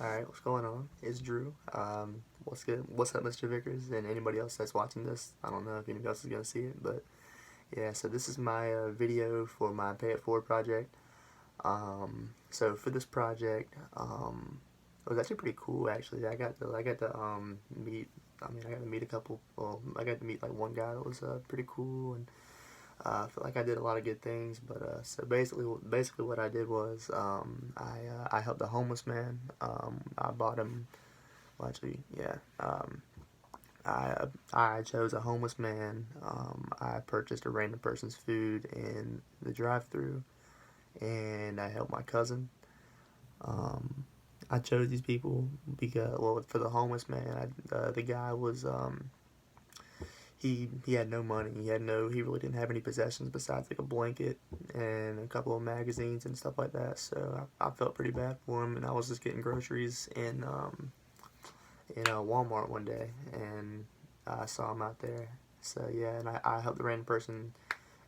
Alright, what's going on? It's Drew. What's good? What's up, Mr. Vickers, and anybody else that's watching this? I don't know if anybody else is gonna see it, but yeah. So this is my video for my Pay It Forward project. So for this project, it was actually pretty cool. Actually, I got to meet. I got to meet a couple. Well, I got to meet like one guy that was pretty cool, and I feel like I did a lot of good things. But so basically, what I did was I helped a homeless man. I bought him. Well, actually, yeah. I chose a homeless man. I purchased a random person's food in the drive-through, and I helped my cousin. Um, I chose these people because, well, for the homeless man, the guy was he had no money. He really didn't have any possessions besides like a blanket and a couple of magazines and stuff like that. So I felt pretty bad for him, and I was just getting groceries in Walmart one day, and I saw him out there. So yeah, and I helped the random person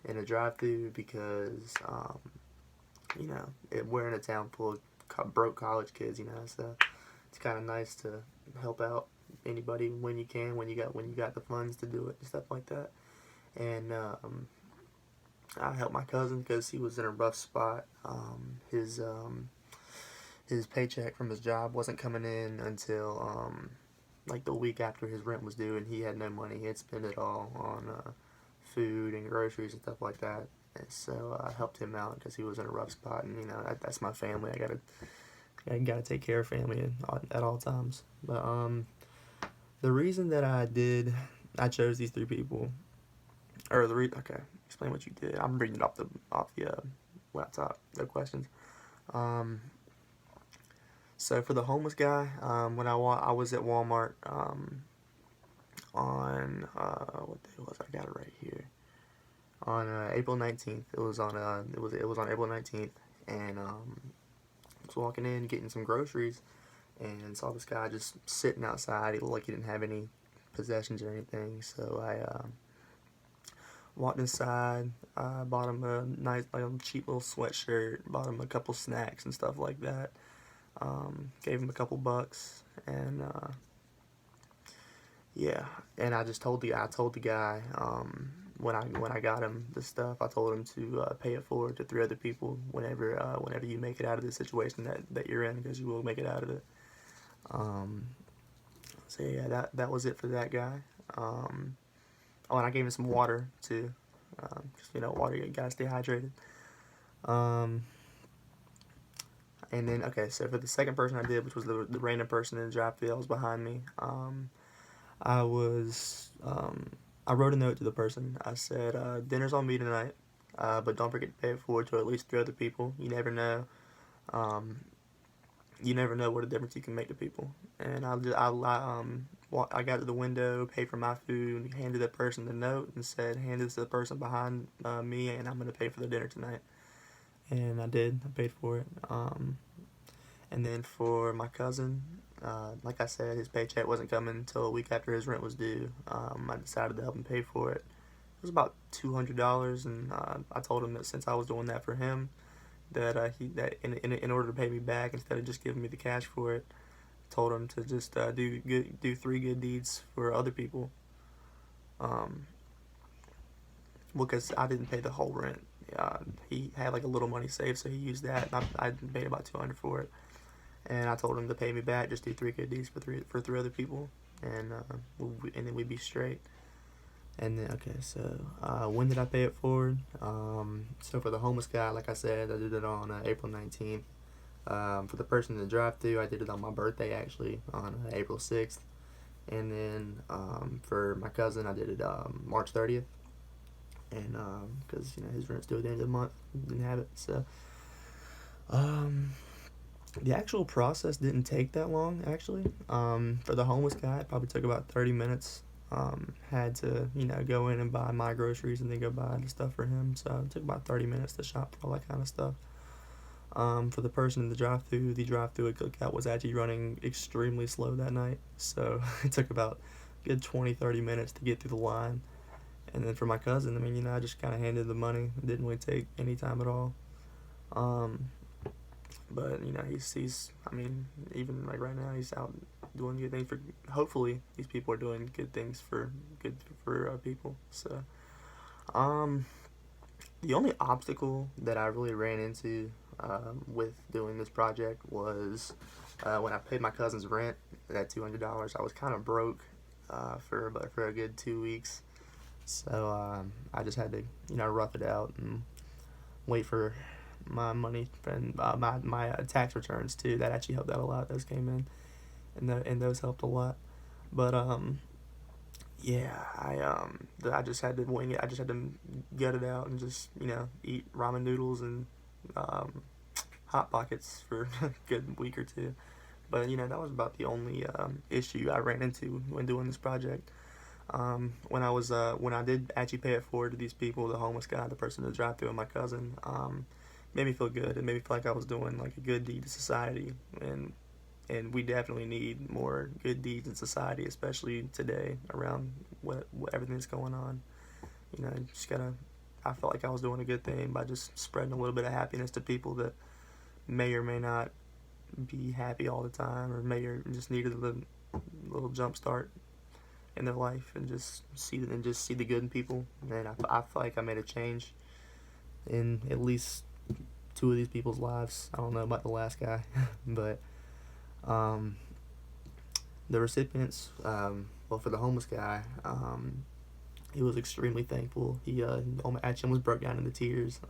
in a drive-through because we're in a town full of broke college kids, so it's kind of nice to help out anybody when you can, when you got the funds to do it and stuff like that. And I helped my cousin because he was in a rough spot. His paycheck from his job wasn't coming in until like the week after his rent was due, and he had no money. He had spent it all on food and groceries and stuff like that. And so I helped him out because he was in a rough spot, and that's my family. I gotta take care of family at all times. But the reason that I chose these three people, okay, explain what you did. I'm reading it off the laptop. No questions. Um, so for the homeless guy, I was at Walmart on what day was I got it right here on April 19th. It was on April 19th, and I was walking in getting some groceries and saw this guy just sitting outside. He looked like he didn't have any possessions or anything. So I walked inside, bought him a nice, like a cheap little sweatshirt, bought him a couple snacks and stuff like that. Gave him a couple bucks, and yeah, and I told the guy when I got him the stuff, I told him to pay it forward to three other people whenever you make it out of the situation that you're in, because you will make it out of it. Um, so yeah, that was it for that guy. Oh, and I gave him some water too, because water, you gotta stay hydrated. Um, and then okay, so for the second person I did, which was the random person in the drive through that was behind me, I was I wrote a note to the person. I said, "Dinner's on me tonight, but don't forget to pay it forward to at least three other people. You never know. Um, you never know what a difference you can make to people." And I got to the window, paid for my food, handed that person the note, and said, "Hand this to the person behind me, and I'm gonna pay for the dinner tonight." And I did. I paid for it. And then for my cousin, like I said, his paycheck wasn't coming until a week after his rent was due. I decided to help him pay for it. It was about $200, and I told him that since I was doing that for him, that in order to pay me back, instead of just giving me the cash for it, told him to just do three good deeds for other people. Um, because I didn't pay the whole rent. He had like a little money saved, so he used that, and I paid about 200 for it. And I told him to pay me back, just do three good deeds for three other people, and and then we'd be straight. And then okay, so when did I pay it forward? So for the homeless guy, like I said, I did it on April 19th. For the person in the drive-through, I did it on my birthday actually on April 6th. And then for my cousin, I did it March 30th. And because his rent's due at the end of the month, didn't have it. So um, the actual process didn't take that long actually. For the homeless guy, it probably took about 30 minutes. Had to go in and buy my groceries and then go buy the stuff for him. So it took about 30 minutes to shop for all that kind of stuff. For the person in the drive-through at Cookout was actually running extremely slow that night. So it took about a good 20-30 minutes to get through the line. And then for my cousin, I just kind of handed the money. It didn't really take any time at all. Um, But you know, he's I mean, even like right now, he's out doing good things for. Hopefully, these people are doing good things for people. So, um, the only obstacle that I really ran into with doing this project was when I paid my cousin's rent, that $200. I was kind of broke for a good 2 weeks, so I just had to rough it out and wait for my money and my tax returns too. That actually helped out a lot. Those came in, and those helped a lot. But yeah, I just had to wing it. I just had to gut it out and just eat ramen noodles and um, hot pockets for a good week or two. But that was about the only issue I ran into when doing this project. When I did actually pay it forward to these people, the homeless guy, the person in the drive-thru, and my cousin, made me feel good. It made me feel like I was doing like a good deed to society, and we definitely need more good deeds in society, especially today around what everything that's going on. Just gotta. I felt like I was doing a good thing by just spreading a little bit of happiness to people that may or may not be happy all the time, or may or just needed a little jump start in their life, and just see the good in people. And I feel like I made a change in at least two of these people's lives. I don't know about the last guy, but um, the recipients, well, for the homeless guy, he was extremely thankful. He actually almost broke down into tears.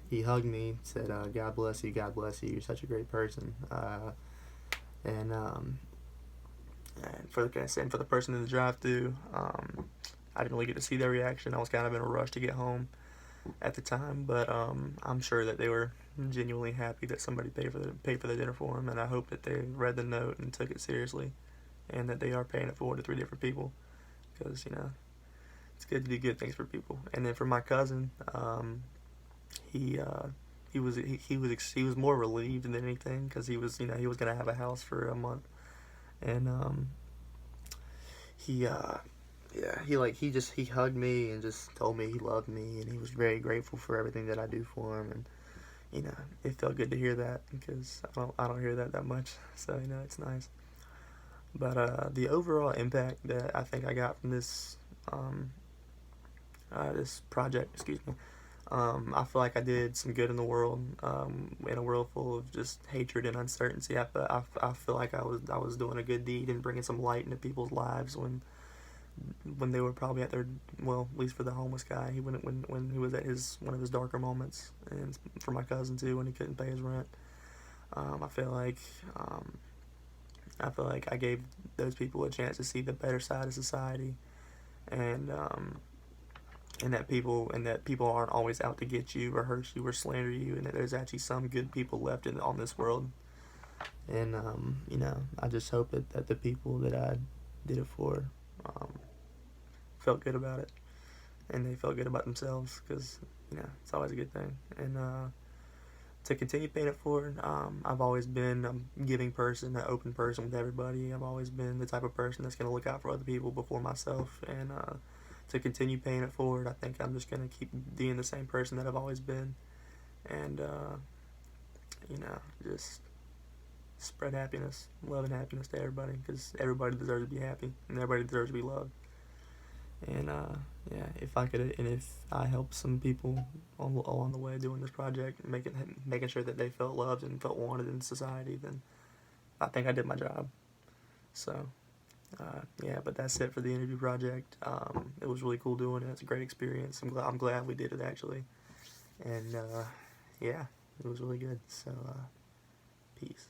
He hugged me, said, "God bless you, God bless you. You're such a great person." And for the person in the drive-thru, I didn't really get to see their reaction. I was kind of in a rush to get home at the time, but I'm sure that they were genuinely happy that somebody paid for the dinner for them, and I hope that they read the note and took it seriously, and that they are paying it forward to 3 different people, because it's good to do good things for people. And then for my cousin, he he was more relieved than anything, because he was he was gonna have a house for a month, and he yeah, he hugged me and just told me he loved me, and he was very grateful for everything that I do for him. And it felt good to hear that, because I don't hear that much, so it's nice. But the overall impact that I think I got from um, this project, excuse me, I feel like I did some good in the world, in a world full of just hatred and uncertainty. I feel like I was doing a good deed and bringing some light into people's lives when they were probably at their, well, at least for the homeless guy, when he was at his one of his darker moments, and for my cousin too, when he couldn't pay his rent. I feel like I gave those people a chance to see the better side of society, and and that people aren't always out to get you or hurt you or slander you, and that there's actually some good people left on this world. And I just hope that the people that I did it for um, felt good about it, and they felt good about themselves, because it's always a good thing. And to continue paying it forward, I've always been a giving person, an open person with everybody. I've always been the type of person that's going to look out for other people before myself, and to continue paying it forward, I think I'm just going to keep being the same person that I've always been, and just spread happiness, love and happiness to everybody, because everybody deserves to be happy, and everybody deserves to be loved. And yeah, if I help some people along the way doing this project, making sure that they felt loved and felt wanted in society, then I think I did my job. So yeah, but that's it for the interview project. It was really cool doing it. It's a great experience. I'm glad we did it, actually. And yeah, it was really good. So peace.